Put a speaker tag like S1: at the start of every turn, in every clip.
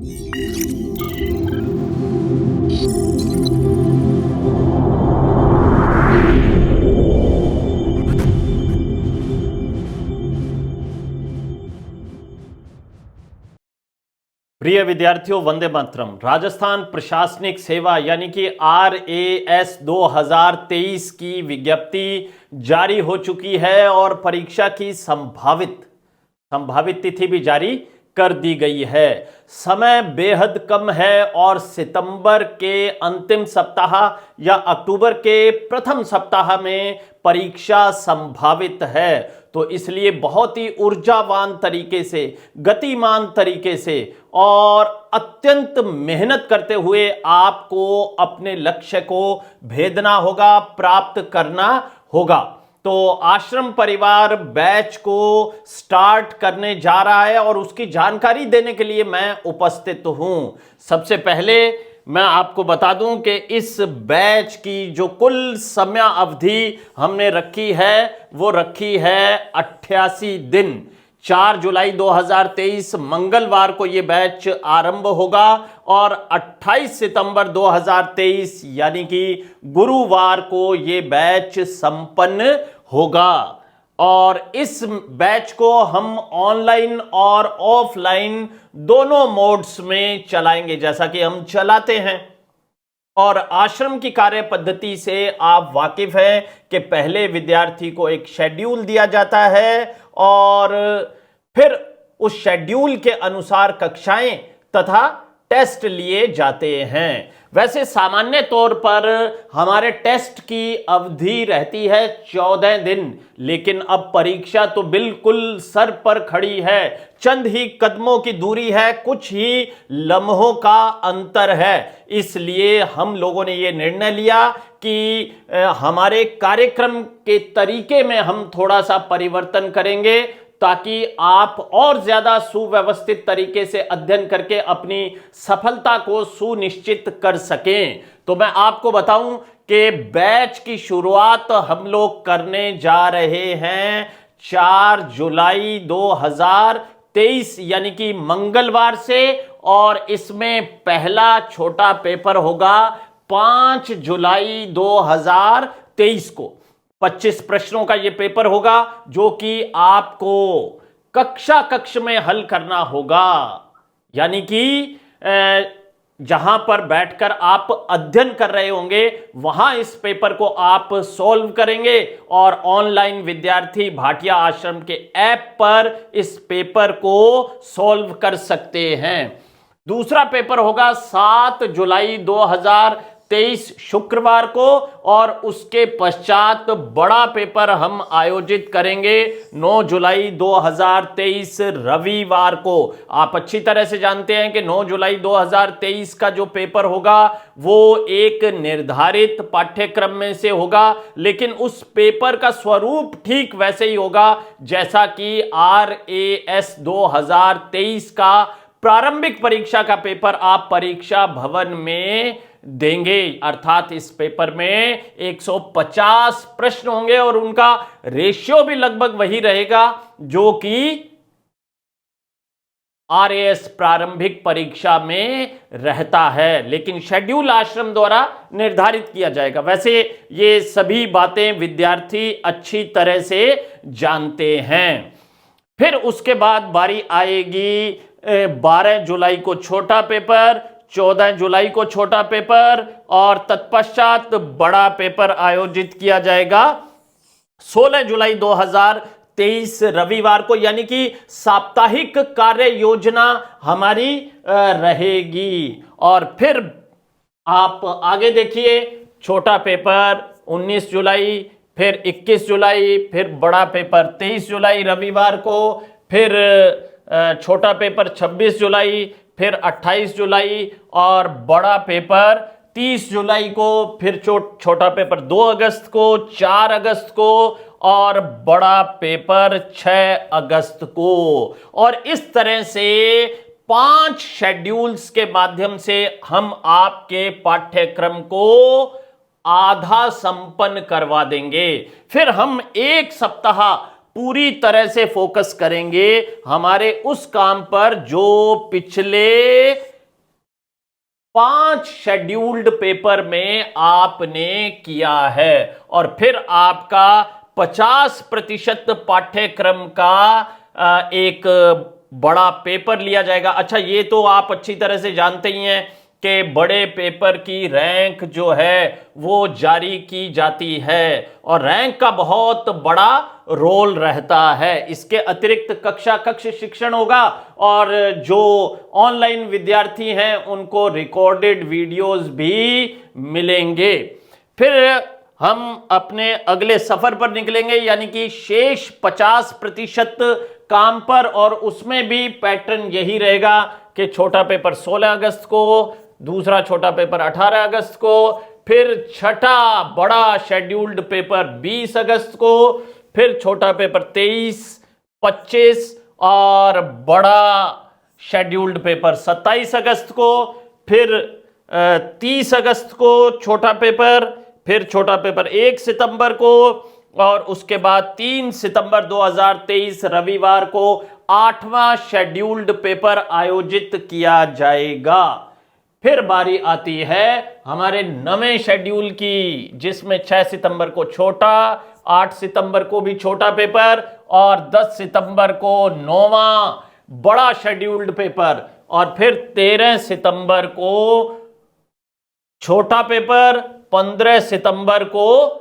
S1: प्रिय विद्यार्थियों, वंदे मातरम। राजस्थान प्रशासनिक सेवा यानी कि RAS 2023 की विज्ञप्ति जारी हो चुकी है और परीक्षा की संभावित तिथि भी जारी कर दी गई है। समय बेहद कम है और सितंबर के अंतिम सप्ताह या अक्टूबर के प्रथम सप्ताह में परीक्षा संभावित है। तो इसलिए बहुत ही ऊर्जावान तरीके से, गतिमान तरीके से और अत्यंत मेहनत करते हुए आपको अपने लक्ष्य को भेदना होगा, प्राप्त करना होगा। तो आश्रम परिवार बैच को स्टार्ट करने जा रहा है और उसकी जानकारी देने के लिए मैं उपस्थित हूं। सबसे पहले मैं आपको बता दूं कि इस बैच की जो कुल समय अवधि हमने रखी है वो रखी है 88 दिन। 4 जुलाई 2023 मंगलवार को ये बैच आरंभ होगा और 28 सितंबर 2023 यानी कि गुरुवार को ये बैच संपन्न होगा। और इस बैच को हम ऑनलाइन और ऑफलाइन दोनों मोड्स में चलाएंगे, जैसा कि हम चलाते हैं। और आश्रम की कार्य पद्धति से आप वाकिफ हैं कि पहले विद्यार्थी को एक शेड्यूल दिया जाता है और फिर उस शेड्यूल के अनुसार कक्षाएं तथा टेस्ट लिए जाते हैं। वैसे सामान्य तौर पर हमारे टेस्ट की अवधि रहती है 14 दिन, लेकिन अब परीक्षा तो बिल्कुल सर पर खड़ी है। चंद ही कदमों की दूरी है, कुछ ही लम्हों का अंतर है। इसलिए हम लोगों ने ये निर्णय लिया कि हमारे कार्यक्रम के तरीके में हम थोड़ा सा परिवर्तन करेंगे ताकि आप और ज्यादा सुव्यवस्थित तरीके से अध्ययन करके अपनी सफलता को सुनिश्चित कर सकें। तो मैं आपको बताऊं कि बैच की शुरुआत हम लोग करने जा रहे हैं 4 जुलाई 2023 यानी कि मंगलवार से, और इसमें पहला छोटा पेपर होगा 5 जुलाई 2023 को। 25 प्रश्नों का यह पेपर होगा जो कि आपको कक्ष में हल करना होगा, यानी कि जहां पर बैठकर आप अध्ययन कर रहे होंगे वहां इस पेपर को आप सॉल्व करेंगे और ऑनलाइन विद्यार्थी भाटिया आश्रम के ऐप पर इस पेपर को सॉल्व कर सकते हैं। दूसरा पेपर होगा 7 जुलाई 2023 शुक्रवार को, और उसके पश्चात बड़ा पेपर हम आयोजित करेंगे 9 जुलाई 2023 रविवार को। आप अच्छी तरह से जानते हैं कि 9 जुलाई 2023 का जो पेपर होगा वो एक निर्धारित पाठ्यक्रम में से होगा, लेकिन उस पेपर का स्वरूप ठीक वैसे ही होगा जैसा कि RAS 2023 का प्रारंभिक परीक्षा का पेपर आप परीक्षा भवन में देंगे। अर्थात इस पेपर में 150 प्रश्न होंगे और उनका रेशियो भी लगभग वही रहेगा जो कि RAS प्रारंभिक परीक्षा में रहता है, लेकिन शेड्यूल आश्रम द्वारा निर्धारित किया जाएगा। वैसे ये सभी बातें विद्यार्थी अच्छी तरह से जानते हैं। फिर उसके बाद बारी आएगी 12 जुलाई को छोटा पेपर, 14 जुलाई को छोटा पेपर और तत्पश्चात बड़ा पेपर आयोजित किया जाएगा 16 जुलाई 2023 रविवार को, यानी कि साप्ताहिक कार्य योजना हमारी रहेगी। और फिर आप आगे देखिए, छोटा पेपर 19 जुलाई, फिर 21 जुलाई, फिर बड़ा पेपर 23 जुलाई रविवार को, फिर छोटा पेपर 26 जुलाई, फिर 28 जुलाई और बड़ा पेपर 30 जुलाई को, फिर छोटा पेपर 2 अगस्त को, 4 अगस्त को और बड़ा पेपर 6 अगस्त को। और इस तरह से 5 शेड्यूल्स के माध्यम से हम आपके पाठ्यक्रम को आधा संपन्न करवा देंगे। फिर हम 1 सप्ताह पूरी तरह से फोकस करेंगे हमारे उस काम पर जो पिछले 5 शेड्यूल्ड पेपर में आपने किया है और फिर आपका 50% पाठ्यक्रम का एक बड़ा पेपर लिया जाएगा। अच्छा, ये तो आप अच्छी तरह से जानते ही हैं कि बड़े पेपर की रैंक जो है वो जारी की जाती है और रैंक का बहुत बड़ा रोल रहता है। इसके अतिरिक्त कक्ष शिक्षण होगा और जो ऑनलाइन विद्यार्थी हैं उनको रिकॉर्डेड वीडियोस भी मिलेंगे। फिर हम अपने अगले सफर पर निकलेंगे, यानी कि शेष 50% काम पर, और उसमें भी पैटर्न यही रहेगा कि छोटा पेपर 16 अगस्त को, दूसरा छोटा पेपर 18 अगस्त को, फिर छठा बड़ा शेड्यूल्ड पेपर 20 अगस्त को, फिर छोटा पेपर 23, 25 और बड़ा शेड्यूल्ड पेपर 27 अगस्त को, फिर 30 अगस्त को छोटा पेपर, फिर छोटा पेपर 1 सितंबर को, और उसके बाद 3 सितंबर 2023 रविवार को 8वां शेड्यूल्ड पेपर आयोजित किया जाएगा। फिर बारी आती है हमारे नवे शेड्यूल की, जिसमें 6 सितंबर को छोटा, 8 सितंबर को भी छोटा पेपर और 10 सितंबर को 9वां बड़ा शेड्यूल्ड पेपर, और फिर 13 सितंबर को छोटा पेपर, 15 सितंबर को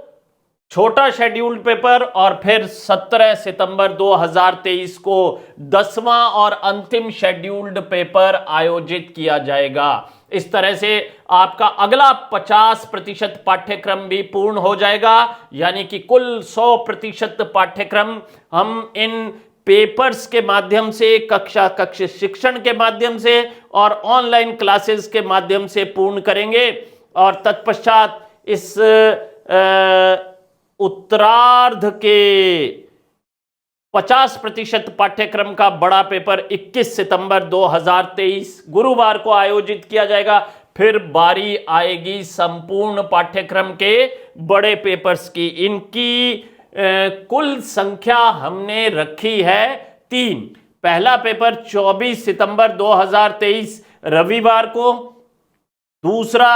S1: छोटा शेड्यूल्ड पेपर और फिर 17 सितंबर 2023 को 10वां और अंतिम शेड्यूल्ड पेपर आयोजित किया जाएगा। इस तरह से आपका अगला 50% पाठ्यक्रम भी पूर्ण हो जाएगा, यानी कि कुल 100% पाठ्यक्रम हम इन पेपर्स के माध्यम से, कक्ष शिक्षण के माध्यम से और ऑनलाइन क्लासेस के माध्यम से पूर्ण करेंगे। और तत्पश्चात इस उत्तरार्ध के 50% पाठ्यक्रम का बड़ा पेपर 21 सितंबर 2023 गुरुवार को आयोजित किया जाएगा। फिर बारी आएगी संपूर्ण पाठ्यक्रम के बड़े पेपर्स की। इनकी कुल संख्या हमने रखी है 3। पहला पेपर 24 सितंबर 2023 रविवार को, दूसरा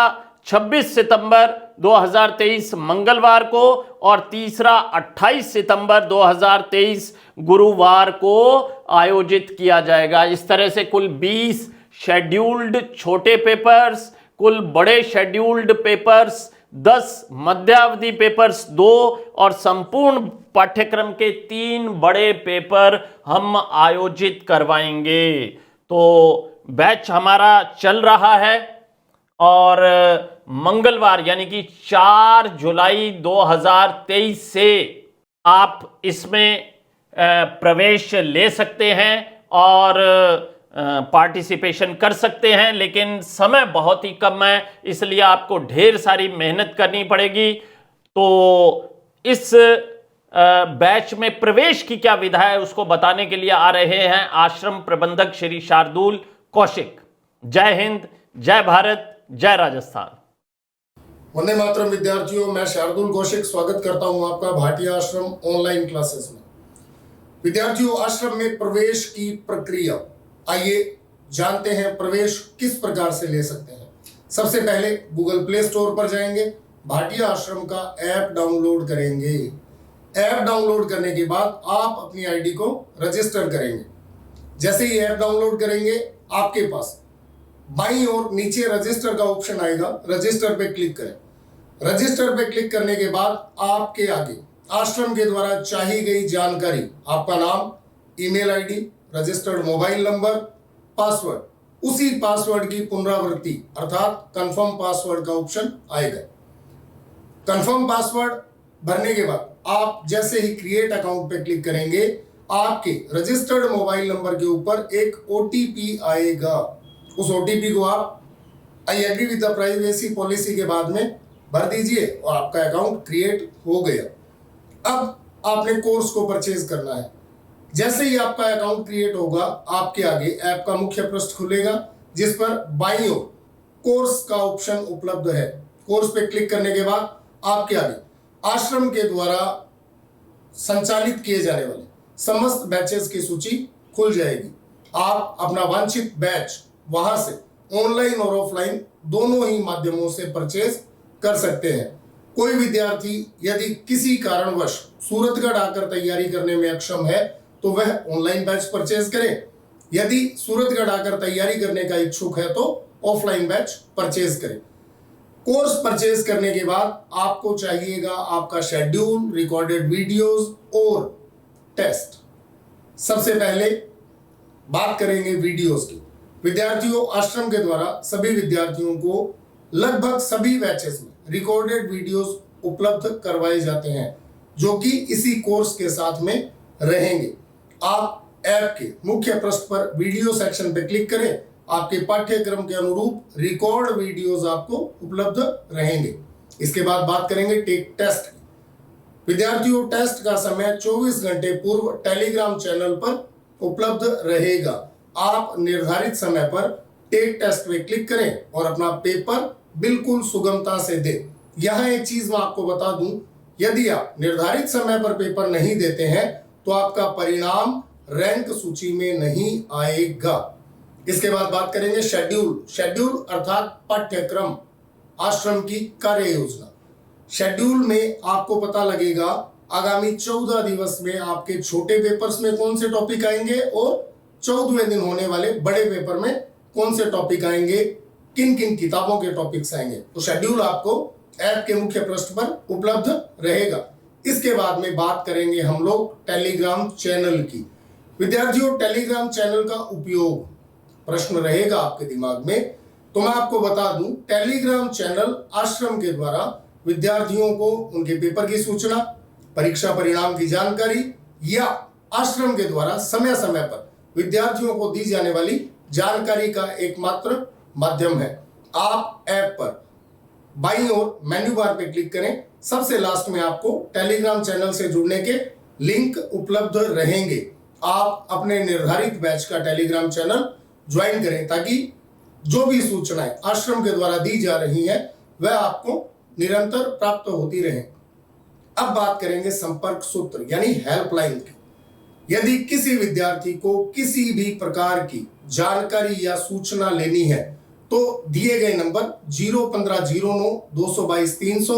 S1: 26 सितंबर 2023 मंगलवार को और तीसरा 28 सितंबर 2023 गुरुवार को आयोजित किया जाएगा। इस तरह से कुल 20 शेड्यूल्ड छोटे पेपर्स, कुल बड़े शेड्यूल्ड पेपर्स 10, मध्यावधि पेपर्स 2 और संपूर्ण पाठ्यक्रम के 3 बड़े पेपर हम आयोजित करवाएंगे। तो बैच हमारा चल रहा है और मंगलवार यानी कि 4 जुलाई 2023 से आप इसमें प्रवेश ले सकते हैं और पार्टिसिपेशन कर सकते हैं, लेकिन समय बहुत ही कम है, इसलिए आपको ढेर सारी मेहनत करनी पड़ेगी। तो इस बैच में प्रवेश की क्या विधा है उसको बताने के लिए आ रहे हैं आश्रम प्रबंधक श्री शार्दुल कौशिक। जय हिंद, जय भारत, जय राजस्थान।
S2: वंदे मातरम विद्यार्थियों, मैं शार्दुल कौशिक स्वागत करता हूं आपका भाटिया आश्रम ऑनलाइन क्लासेस में। विद्यार्थियों, आश्रम में प्रवेश की प्रक्रिया, आइए जानते हैं प्रवेश किस प्रकार से ले सकते हैं। सबसे पहले गूगल प्ले स्टोर पर जाएंगे, भाटिया आश्रम का ऐप डाउनलोड करेंगे। ऐप डाउनलोड करने के बाद आप अपनी आईडी को रजिस्टर करेंगे। जैसे ही ऐप डाउनलोड करेंगे, आपके पास बाईं ओर नीचे रजिस्टर का ऑप्शन आएगा, रजिस्टर पे क्लिक करें। रजिस्टर पे क्लिक करने के बाद आपके आगे आश्रम के द्वारा चाही गई जानकारी, आपका नाम, email ID, registered mobile number, password, उसी पासवर्ड की पुनरावृत्ति अर्थात कंफर्म पासवर्ड का ऑप्शन आएगा। कंफर्म पासवर्ड भरने के बाद आप जैसे ही क्रिएट अकाउंट पे क्लिक करेंगे, आपके रजिस्टर्ड मोबाइल नंबर के ऊपर एक ओटीपी आएगा। उस ओटीपी को आप I agree with the privacy policy के बाद में भर दीजिए और आपका अकाउंट क्रिएट हो गया। अब आपने कोर्स को परचेज करना है। जैसे ही आपका अकाउंट क्रिएट होगा, आपके आगे ऐप का मुख्य पृष्ठ खुलेगा, जिस पर बाईं ओर कोर्स का ऑप्शन उपलब्ध है। कोर्स पे क्लिक करने के बाद आपके आगे आश्रम के द्वारा संचालित किए जाने वाले समस्त बैचेस की सूची खुल जाएगी। आप अपना वांछित बैच वहां से ऑनलाइन और ऑफलाइन दोनों ही माध्यमों से परचेज कर सकते हैं। कोई विद्यार्थी यदि किसी कारणवश सूरतगढ़ आकर तैयारी करने में अक्षम है तो वह ऑनलाइन बैच परचेज करे। यदि सूरतगढ़ आकर तैयारी करने का इच्छुक है तो ऑफलाइन बैच परचेज करे। कोर्स परचेज करने के बाद आपको चाहिएगा आपका शेड्यूल, रिकॉर्डेड वीडियोस और टेस्ट। सबसे पहले बात करेंगे वीडियोस की। विद्यार्थियों, आश्रम के द्वारा सभी विद्यार्थियों को लगभग सभी बैचेस में रिकॉर्डेड वीडियोस उपलब्ध करवाए जाते हैं जो कि इसी कोर्स के साथ में रहेंगे। आप ऐप के मुख्य पृष्ठ पर वीडियो सेक्शन पर क्लिक करें, आपके पाठ्यक्रम के अनुरूप रिकॉर्ड वीडियोस आपको उपलब्ध रहेंगे। इसके बाद बात करेंगे टेक टेस्ट की। विद्यार्थियों, टेस्ट का समय 24 घंटे पूर्व टेलीग्राम चैनल पर उपलब्ध रहेगा। आप निर्धारित समय पर टेक टेस्ट में क्लिक करें और अपना पेपर बिल्कुल सुगमता से दें। यहाँ एक चीज मैं आपको बता दूं, यदि आप निर्धारित समय पर पेपर नहीं देते हैं तो आपका परिणाम रैंक सूची में नहीं आएगा। इसके बाद बात करेंगे शेड्यूल अर्थात पाठ्यक्रम, आश्रम की कार्य योजना। शेड्यूल में आपको पता लगेगा आगामी 14 दिवस में आपके छोटे पेपर्स में कौन से टॉपिक आएंगे और 14वें दिन होने वाले बड़े पेपर में कौन से टॉपिक आएंगे, किन किन किताबों के टॉपिक्स आएंगे। तो शेड्यूल आपको ऐप के मुख्य पृष्ठ पर उपलब्ध रहेगा। इसके बाद में बात करेंगे हम लोग टेलीग्राम चैनल की। विद्यार्थियों, टेलीग्राम चैनल का उपयोग प्रश्न रहेगा आपके दिमाग में, तो मैं आपको बता दूं, टेलीग्राम चैनल आश्रम के द्वारा विद्यार्थियों को उनके पेपर की सूचना, परीक्षा परिणाम की जानकारी या आश्रम के द्वारा समय समय पर विद्यार्थियों को दी जाने वाली जानकारी का एकमात्र माध्यम है। आप ऐप पर बाईं ओर मेन्यू बार पे क्लिक करें, सबसे लास्ट में आपको टेलीग्राम चैनल से जुड़ने के लिंक उपलब्ध रहेंगे। आप अपने निर्धारित बैच का टेलीग्राम चैनल ज्वाइन करें ताकि जो भी सूचनाएं आश्रम के द्वारा दी जा रही हैं वह आपको निरंतर प्राप्त होती रहे। अब बात करेंगे संपर्क सूत्र यानी हेल्पलाइन की। यदि किसी विद्यार्थी को किसी भी प्रकार की जानकारी या सूचना लेनी है तो दिए गए नंबर 01509 222 300,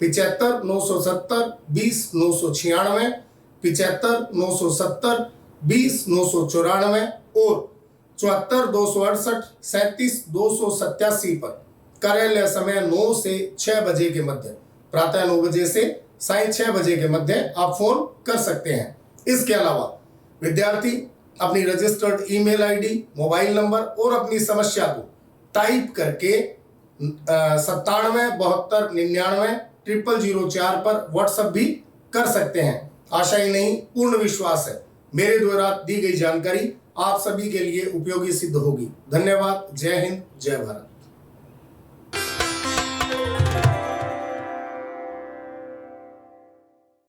S2: 75 970 20 996, 75 970 20 994 और 74 268 37 287 पर कार्यालय समय 9 से 6 बजे के मध्य, प्रातः 9 बजे से साय 6 बजे के मध्य आप फोन कर सकते हैं। इसके अलावा विद्यार्थी अपनी registered email ID, mobile number और अपनी समस्या को टाइप करके 97 72 99 0004 पर व्हाट्सएप भी कर सकते हैं। आशा ही नहीं, पूर्ण विश्वास है मेरे द्वारा दी गई जानकारी आप सभी के लिए उपयोगी सिद्ध होगी। धन्यवाद। जय हिंद, जय भारत।